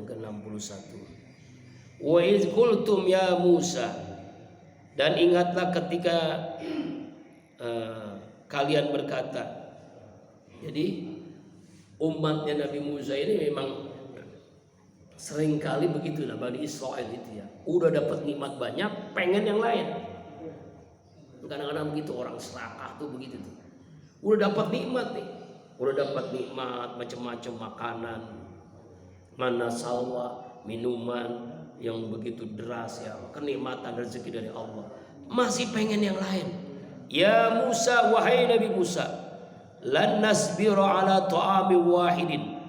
ke-61. Wa iz qultum ya Musa, dan ingatlah ketika kalian berkata. Jadi umatnya Nabi Musa ini memang seringkali begitulah Bani Israel itu ya. Udah dapat nikmat banyak, pengen yang lain. Kadang-kadang begitu orang serakah tuh begitu tuh. Udah dapat nikmat nih. Udah dapat nikmat macam-macam makanan, mana salwa, minuman yang begitu deras ya, kenikmatan rezeki dari Allah. Masih pengen yang lain. Ya Musa, wahai Nabi Musa, lan nasbiru ala ta'ami wahidin.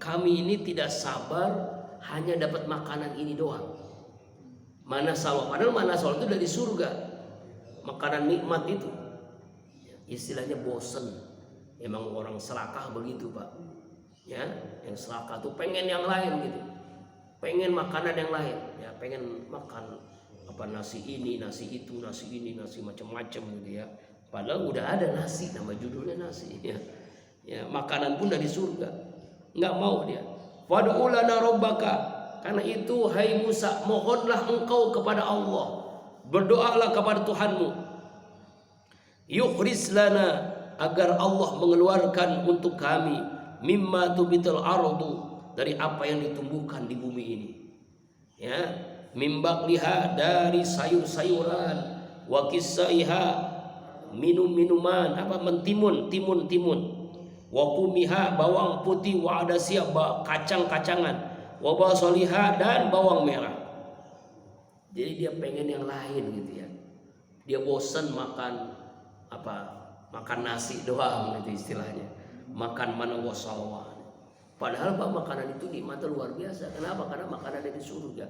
Kami ini tidak sabar hanya dapat makanan ini doang. Mana salwa, padahal mana salwa itu dari surga. Makanan nikmat itu. Istilahnya bosen. Emang orang serakah begitu, Pak. Ya, yang serakah tuh pengen yang lain gitu. Pengen makanan yang lain, ya, pengen makan apa nasi ini, nasi itu, nasi ini, nasi macam-macam gitu ya. Padahal udah ada nasi, nama judulnya nasi ya. Ya, makanan pun dari surga. Enggak mau dia. Fad'u lana rabbaka. Karena itu hai Musa, mohonlah engkau kepada Allah. Berdoalah kepada Tuhanmu. Yukhris lana, agar Allah mengeluarkan untuk kami mimma tubitul ardu, dari apa yang ditumbuhkan di bumi ini. Ya, mimbakliha, dari sayur-sayuran, wa kisaiha, minum-minuman, apa mentimun, timun, wa kumiha, bawang putih, wa adasiya, kacang-kacangan, wa basaliha, dan bawang merah. Jadi dia pengen yang lain gitu ya. Dia bosan makan apa? Makan nasi doang gitu istilahnya. Makan mana wasalwa. Padahal Pak, makanan itu nikmatnya luar biasa. Kenapa? Karena makanan dari surga.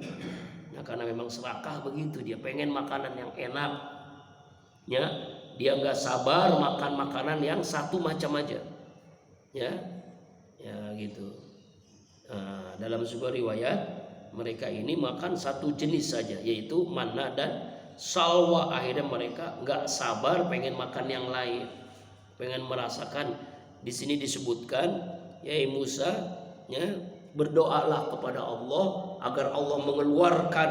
Nah, karena memang serakah begitu. Dia pengen makanan yang enak. Ya, dia nggak sabar makan makanan yang satu macam aja. Ya, ya gitu. Nah, dalam sebuah riwayat mereka ini makan satu jenis saja, yaitu manna dan salwa. Akhirnya mereka nggak sabar pengen makan yang lain, pengen merasakan. Di sini disebutkan, ya Musa, ya, berdoalah kepada Allah agar Allah mengeluarkan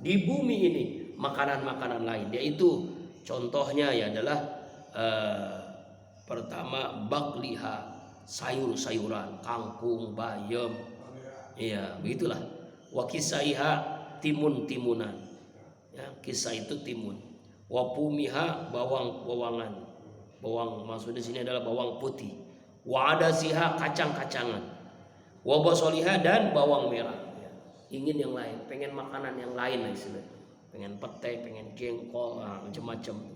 di bumi ini makanan-makanan lain. Yaitu contohnya ya adalah pertama bakliha, sayur-sayuran, kangkung, bayam, iya begitulah. Wa kisaiha, timun-timunan, ya, kisah itu timun. Wa pumiha, bawang-bawangan. Bawang maksudnya sini adalah bawang putih. Wa adasiha, kacang-kacangan. Wa basaliha, dan bawang merah. Ya. Ingin yang lain, pengen makanan yang lain lah istilahnya. Pengen petai, pengen jengkol, macam-macam.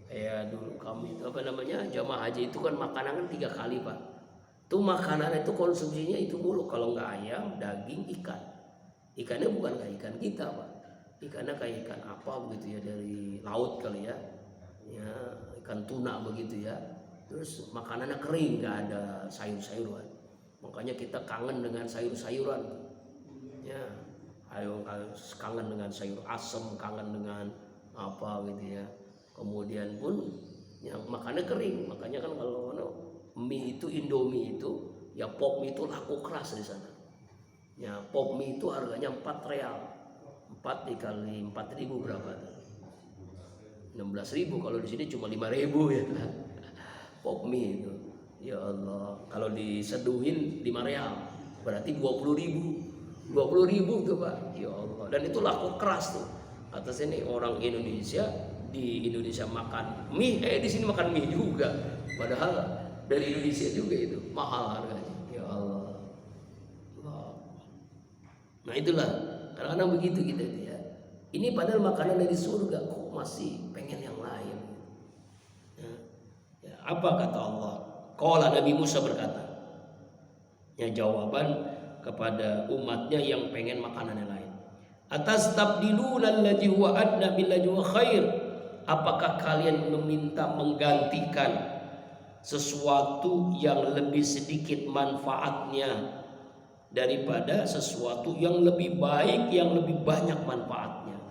Kayak dulu kami itu apa namanya, jamaah haji itu kan makanan kan 3 kali Pak. Tuh makanan itu konsumsinya itu mulu, kalau nggak ayam, daging, ikan. Ikannya bukan kayak ikan kita Pak. Ikannya kayak ikan apa begitu ya, dari laut kali ya. Ya, ikan tuna begitu ya. Terus makanannya kering, nggak ada sayur-sayuran. Makanya kita kangen dengan sayur-sayuran. Ya, ayo kangen dengan sayur asem, kangen dengan apa gitu ya. Kemudian pun yang makannya kering. Makanya kan kalau mie itu, Indomie itu, ya pop mie itu laku keras di sana. Ya, pop mie itu harganya 4 real. 4 dikali 4.000 berapa? 16.000. Kalau di sini cuma 5.000 ya. Pop mie itu. Ya Allah, kalau diseduhin 5 real berarti 20.000. 20.000 tuh Pak. Ya Allah. Dan itu laku keras tuh. Atas ini orang Indonesia, di Indonesia makan mie, di sini makan mie juga. Padahal dari Indonesia juga itu mahal harganya. Ya Allah. Nah itulah, kadang-kadang begitu kita ya. Ini padahal makanan dari surga, kok masih pengen yang lain. Ya, apa kata Allah? Qala, Nabi Musa berkata. Ya, jawaban kepada umatnya yang pengen makanan yang lain. Atastabdiluna allazi huwa adna billazi huwa khair. Apakah kalian meminta menggantikan sesuatu yang lebih sedikit manfaatnya daripada sesuatu yang lebih baik, yang lebih banyak manfaatnya?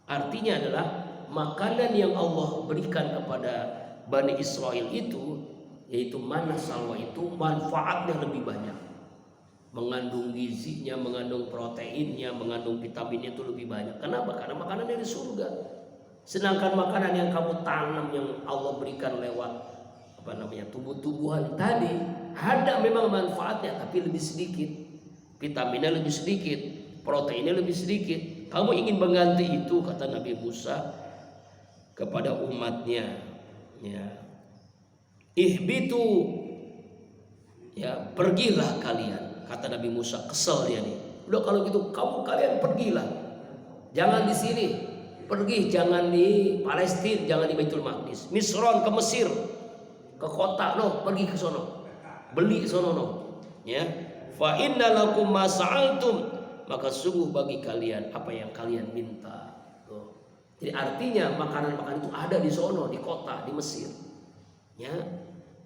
Artinya adalah makanan yang Allah berikan kepada Bani Israel itu, yaitu manna salwa, itu manfaatnya lebih banyak. mengandung gizinya, mengandung proteinnya, mengandung vitaminnya itu lebih banyak. Kenapa? Karena makanan dari surga. Sedangkan makanan yang kamu tanam, yang Allah berikan lewat tumbuh-tumbuhan tadi, ada memang manfaatnya tapi lebih sedikit, vitaminnya lebih sedikit, proteinnya lebih sedikit. Kamu ingin mengganti itu, kata Nabi Musa kepada umatnya, ya, ihbitu, ya, pergilah kalian, kata Nabi Musa. Kesel dia nih. Udah kalau gitu kalian pergilah, jangan di sini, pergi, jangan di Palestina, jangan di Baitul Maqdis, Misron, ke Mesir, ke kota no, pergi ke sono, beli sono no, ya. Fa inna lakum ma sa'altum, maka sungguh bagi kalian apa yang kalian minta. Tuh. Jadi artinya makanan-makanan itu ada di sono, di kota, di Mesir, ya.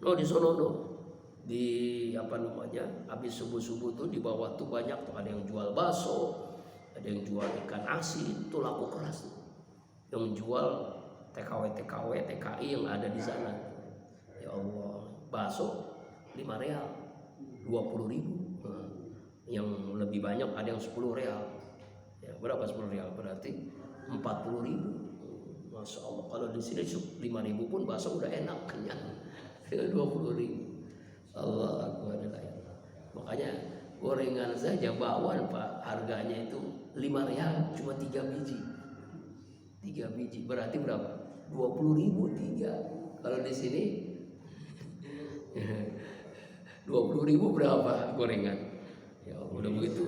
No, di sono no, di habis subuh-subuh tuh di bawah tuh banyak tuh, ada yang jual bakso, ada yang jual ikan asin, itu laku keras tuh. Yang jual TKW, TKI yang ada di sana. Ya Allah, bakso 5 real, 20.000. Yang lebih banyak ada yang 10 real. Ya, berapa 10 real? Berarti 40.000. Masya Allah, kalau di sini 5.000 pun bakso udah enak, kenyang. 20.000. Allah Akbar. Makanya gorengan saja bakwan Pak, harganya itu 5 real, cuma 3 biji. 3 biji berarti berapa? 20.000 3. Kalau di sini 20.000 berapa gorengan? Ya Allah, udah begitu.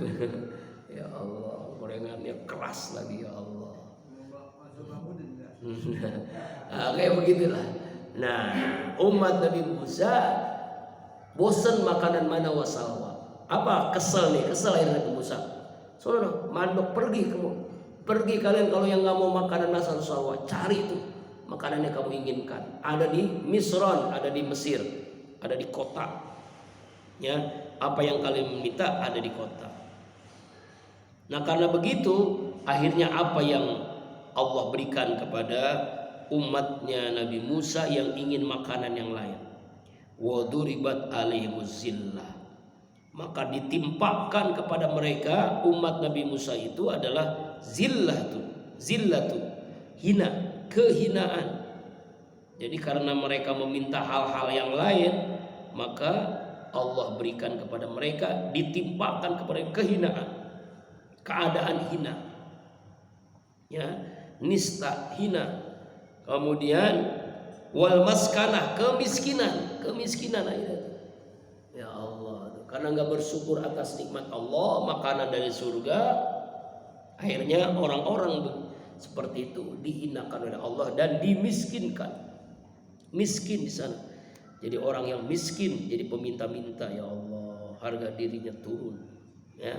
Ya Allah, gorengannya keras lagi, ya Allah. Kayak begitulah. Nah, umat Nabi Musa bosan makanan mana wasalwa. Apa? Kesel nih, kesel akhirnya Nabi Musa. Soalnya mandok, pergi kalian kalau yang nggak mau makanan mana wasalwa, cari itu makanan yang kamu inginkan. Ada di Misron, ada di Mesir, ada di kota. Ya, apa yang kalian minta ada di kota. Nah, karena begitu akhirnya apa yang Allah berikan kepada umatnya Nabi Musa yang ingin makanan yang lain. Waduribat alaihimuz zillah. Maka ditimpakan kepada mereka umat Nabi Musa itu adalah zillatu, hina, kehinaan. Jadi karena mereka meminta hal-hal yang lain, maka Allah berikan kepada mereka, ditimpakan kepada kehinaan, keadaan hina, ya, nista, hina. Kemudian wal maskanah, kemiskinan akhirnya. Ya Allah, karena nggak bersyukur atas nikmat Allah, makanan dari surga, akhirnya orang-orang seperti itu dihinakan oleh Allah dan dimiskinkan. Miskin di sana. Jadi orang yang miskin jadi peminta-minta, ya Allah, harga dirinya turun, ya.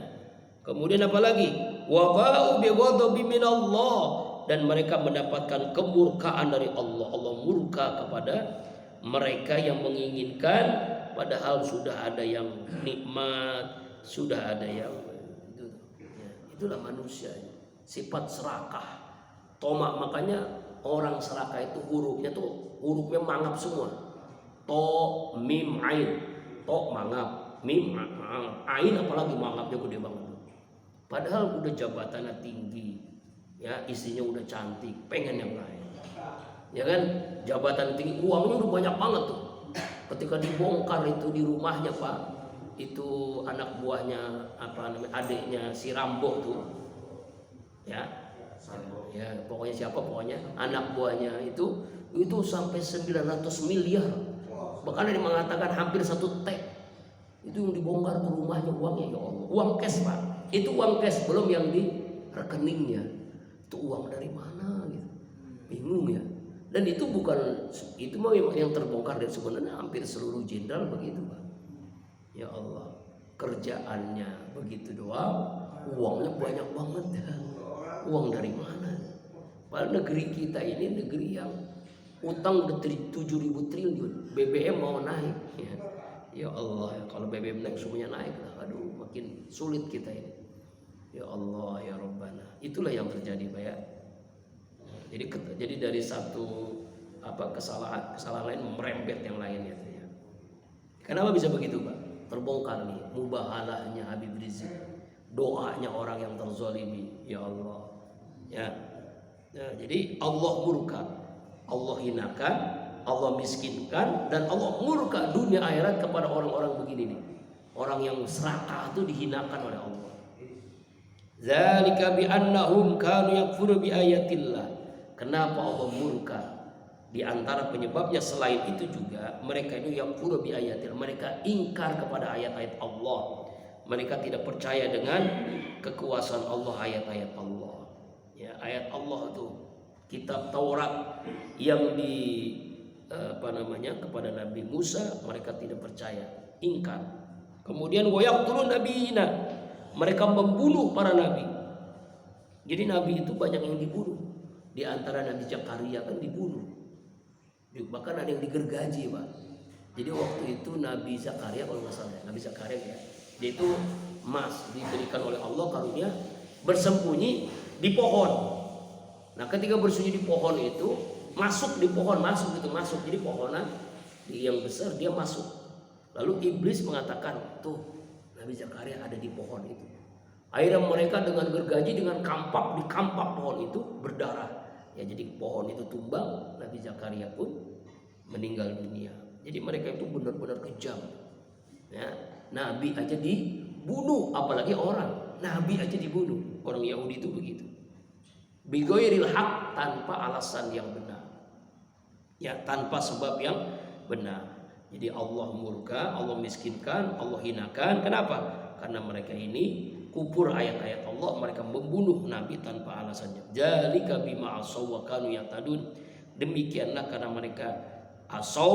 Kemudian apalagi? Wa ba'u bi ghadabi minallah, dan mereka mendapatkan kemurkaan dari Allah. Allah murka kepada mereka yang menginginkan, padahal sudah ada yang nikmat, sudah ada yang itu. Ya, itulah manusia, sifat serakah, tomak. Makanya orang serakah itu hurufnya mangap semua. To, mim, ain. To mangap, mim, ain apalagi mangapnya gede banget. Padahal udah jabatannya tinggi, ya, istrinya udah cantik, pengen yang lain, ya kan? Jabatan tinggi, uangnya udah banyak banget tuh. Ketika dibongkar itu di rumahnya Pak, itu anak buahnya adiknya si Rambo tuh, ya, pokoknya anak buahnya itu sampai 900 miliar. Bahkan ada yang mengatakan hampir 1 T. Itu yang dibongkar ke rumahnya, uangnya, ya Allah. Uang cash Pak. Itu uang cash, belum yang di rekeningnya. Itu uang dari mana gitu. Bingung ya. Dan itu mau yang terbongkar, dan sebenarnya hampir seluruh jenderal begitu Pak. Ya Allah, kerjaannya begitu doang, uangnya banyak banget. Uang dari mana? Padahal negeri kita ini negeri yang utang udah 7.000 triliun, BBM mau naik, ya Allah, kalau BBM naik semuanya naik lah, aduh makin sulit kita ini, ya Allah ya Rabbana. Itulah yang terjadi Pak ya. Jadi dari satu kesalahan lain merembet yang lainnya ya. Kenapa bisa begitu Pak? Terbongkar nih, mubahalahnya Habib Rizik, doanya orang yang terzalimi, ya Allah. Ya. Nah, jadi Allah murka, Allah hinakan, Allah miskinkan, dan Allah murka dunia akhirat kepada orang-orang begini nih. Orang yang serakah itu dihinakan oleh Allah. Zalika bi annahum kanu yakfuru bi ayatillah. Kenapa Allah murka? Di antara penyebabnya selain itu juga mereka itu yakfuru bi ayatillah, mereka ingkar kepada ayat-ayat Allah. Mereka tidak percaya dengan kekuasaan Allah, ayat-ayat Allah. Ya, ayat Allah itu kitab Taurat yang kepada Nabi Musa, mereka tidak percaya, ingkar. Kemudian wayaqtulun nabiyina, mereka membunuh para nabi. Jadi nabi itu banyak yang dibunuh. Di antara Nabi Zakaria kan dibunuh. Bahkan ada yang digergaji, Pak. Jadi waktu itu Nabi Zakaria, kalau nggak salah, Nabi Zakaria ya, dia itu diberikan oleh Allah karunia bersembunyi di pohon. Nah, ketika bersembunyi di pohon itu, masuk di pohon, masuk. Jadi pohonan yang besar dia masuk. Lalu iblis mengatakan, tuh Nabi Zakaria ada di pohon itu. Akhirnya mereka dengan gergaji, dengan kampak, di kampak pohon itu berdarah. Ya, jadi pohon itu tumbang, Nabi Zakaria pun meninggal dunia. Jadi mereka itu benar-benar kejam. Ya, Nabi aja dibunuh, apalagi orang. Nabi aja dibunuh. Orang Yahudi itu begitu. Bighairil haq, tanpa alasan yang benar. Ya, tanpa sebab yang benar. Jadi Allah murka, Allah miskinkan, Allah hinakan. Kenapa? Karena mereka ini kufur ayat-ayat Allah, mereka membunuh Nabi tanpa alasannya. Dzalika bima asaw wa kanu ya'tadun. Demikianlah karena mereka asaw,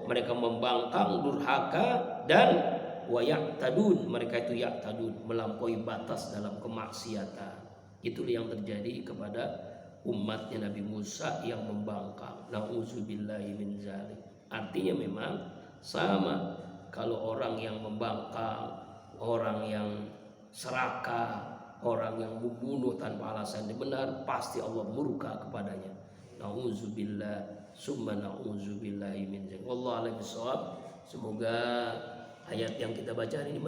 mereka membangkang, durhaka, dan wa ya'tadun, mereka itu ya'tadun, melampaui batas dalam kemaksiatan. Itulah yang terjadi kepada umatnya Nabi Musa yang membangkang. Nauzubillahi min dzalik. Artinya memang sama, kalau orang yang membangkang, orang yang serakah, orang yang membunuh tanpa alasan yang benar, pasti Allah murka kepadanya. Nauzubillah, summa nauzubillahi min dzalik. Wallahu a'lam bishawab. Semoga ayat yang kita baca ini